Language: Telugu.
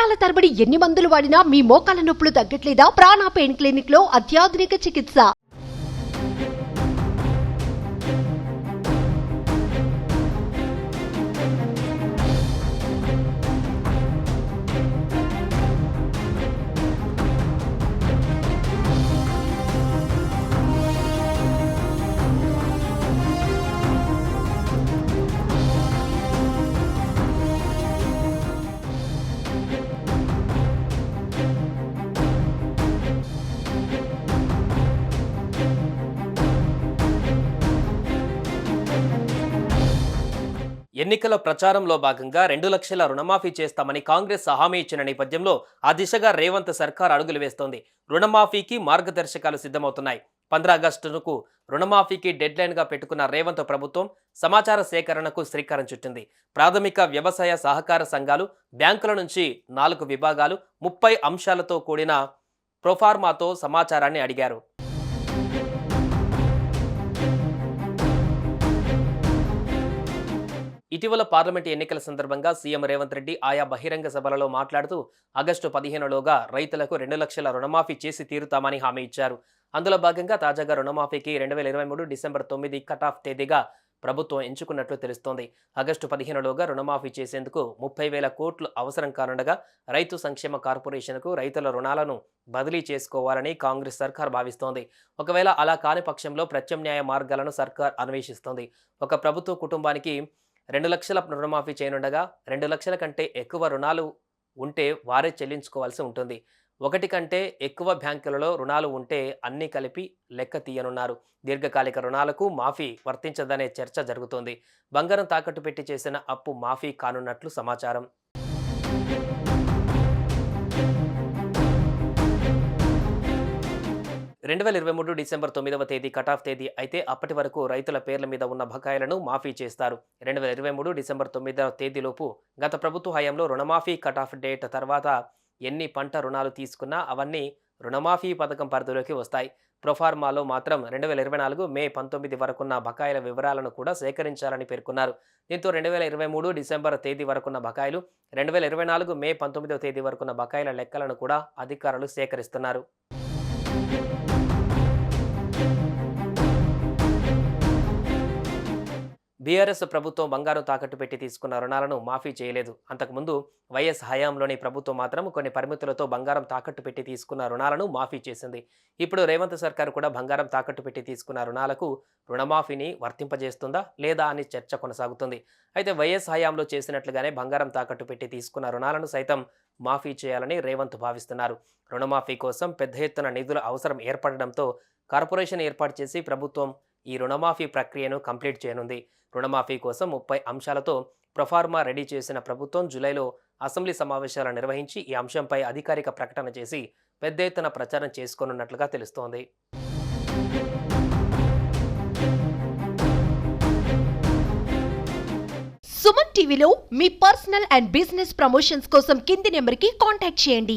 సంవత్సరాల తరబడి ఎన్ని మందులు వాడినా మీ మోకాల నొప్పులు తగ్గట్లేదా? ప్రాణ పెయిన్ క్లినిక్ లో అత్యాధునిక చికిత్స. ఎన్నికల ప్రచారంలో భాగంగా 2 లక్షల రుణమాఫీ చేస్తామని కాంగ్రెస్ హామీ ఇచ్చిన నేపథ్యంలో ఆ దిశగా రేవంత్ సర్కార్ అడుగులు వేస్తోంది. రుణమాఫీకి మార్గదర్శకాలు సిద్ధమవుతున్నాయి. 15 ఆగస్టుకు రుణమాఫీకి డెడ్ లైన్ గా పెట్టుకున్న రేవంత్ ప్రభుత్వం సమాచార సేకరణకు శ్రీకారం చుట్టింది. ప్రాథమిక వ్యవసాయ సహకార సంఘాలు, బ్యాంకుల నుంచి 4 విభాగాలు 30 అంశాలతో కూడిన ప్రొఫార్మాతో సమాచారాన్ని అడిగారు. ఇటీవల పార్లమెంట్ ఎన్నికల సందర్భంగా సీఎం రేవంత్ రెడ్డి ఆయా బహిరంగ సభలలో మాట్లాడుతూ ఆగస్టు 15లోగా రైతులకు 2 లక్షల రుణమాఫీ చేసి తీరుతామని హామీ ఇచ్చారు. అందులో భాగంగా తాజాగా రుణమాఫీకి 2023 డిసెంబర్ 9 కట్ ఆఫ్ తేదీగా ప్రభుత్వం ఎంచుకున్నట్లు తెలుస్తోంది. ఆగస్టు 15లోగా రుణమాఫీ చేసేందుకు 30,000 కోట్లు అవసరం కానుండగా రైతు సంక్షేమ కార్పొరేషన్కు రైతుల రుణాలను బదిలీ చేసుకోవాలని కాంగ్రెస్ సర్కార్ భావిస్తోంది. ఒకవేళ అలా కాని పక్షంలో ప్రత్యామ్నాయ మార్గాలను సర్కార్ అన్వేషిస్తోంది. ఒక ప్రభుత్వ కుటుంబానికి 2 లక్షల రుణమాఫీ చేయనుండగా 2 లక్షల కంటే ఎక్కువ రుణాలు ఉంటే వారే చెల్లించుకోవాల్సి ఉంటుంది. 1 కంటే ఎక్కువ బ్యాంకులలో రుణాలు ఉంటే అన్నీ కలిపి లెక్క తీయనున్నారు. దీర్ఘకాలిక రుణాలకు మాఫీ వర్తించదనే చర్చ జరుగుతోంది. బంగారం తాకట్టు పెట్టి చేసిన అప్పు మాఫీ కానున్నట్లు సమాచారం. 2023 డిసెంబర్ 9వ తేదీ కటాఫ్ తేదీ అయితే అప్పటి వరకు రైతుల పేర్ల మీద ఉన్న బకాయిలను మాఫీ చేస్తారు. 2023 డిసెంబర్ 9వ తేదీలోపు గత ప్రభుత్వ హయాంలో రుణమాఫీ కటాఫ్ డేట్ తర్వాత ఎన్ని పంట రుణాలు తీసుకున్నా అవన్నీ రుణమాఫీ పథకం పరిధిలోకి వస్తాయి. ప్రొఫార్మాలో మాత్రం 2024 మే 19 వరకున్న బకాయిల వివరాలను కూడా సేకరించాలని పేర్కొన్నారు. దీంతో 2023 డిసెంబర్ తేదీ వరకున్న బకాయిలు, 2024 మే 19వ తేదీ వరకున్న బకాయిల లెక్కలను కూడా అధికారులు సేకరిస్తున్నారు. బీఆర్ఎస్ ప్రభుత్వం బంగారం తాకట్టు పెట్టి తీసుకున్న రుణాలను మాఫీ చేయలేదు. అంతకుముందు వైఎస్ హయాంలోని ప్రభుత్వం మాత్రం కొన్ని పరిమితులతో బంగారం తాకట్టు పెట్టి తీసుకున్న రుణాలను మాఫీ చేసింది. ఇప్పుడు రేవంత్ సర్కార్ కూడా బంగారం తాకట్టు పెట్టి తీసుకున్న రుణాలకు రుణమాఫీని వర్తింపజేస్తుందా లేదా అని చర్చ కొనసాగుతుంది. అయితే వైఎస్ హయాంలో చేసినట్లుగానే బంగారం తాకట్టు పెట్టి తీసుకున్న రుణాలను సైతం మాఫీ చేయాలని రేవంత్ భావిస్తున్నారు. రుణమాఫీ కోసం పెద్ద ఎత్తున నిధుల అవసరం ఏర్పడడంతో కార్పొరేషన్ ఏర్పాటు చేసి ప్రభుత్వం ఈ రుణమాఫీ ప్రక్రియను కంప్లీట్ చేయనుంది. రుణమాఫీ కోసం 30 అంశాలతో ప్రొఫార్మా రెడీ చేసిన ప్రభుత్వం జూలైలో అసెంబ్లీ సమావేశాలు నిర్వహించి ఈ అంశంపై అధికారిక ప్రకటన చేసి పెద్ద ఎత్తున ప్రచారం చేసుకోనున్నట్లుగా తెలుస్తోంది. సుమన్ టీవీలో మీ పర్సనల్ అండ్ బిజినెస్ ప్రమోషన్స్ కోసం కింది నెంబర్కి కాంటాక్ట్ చేయండి.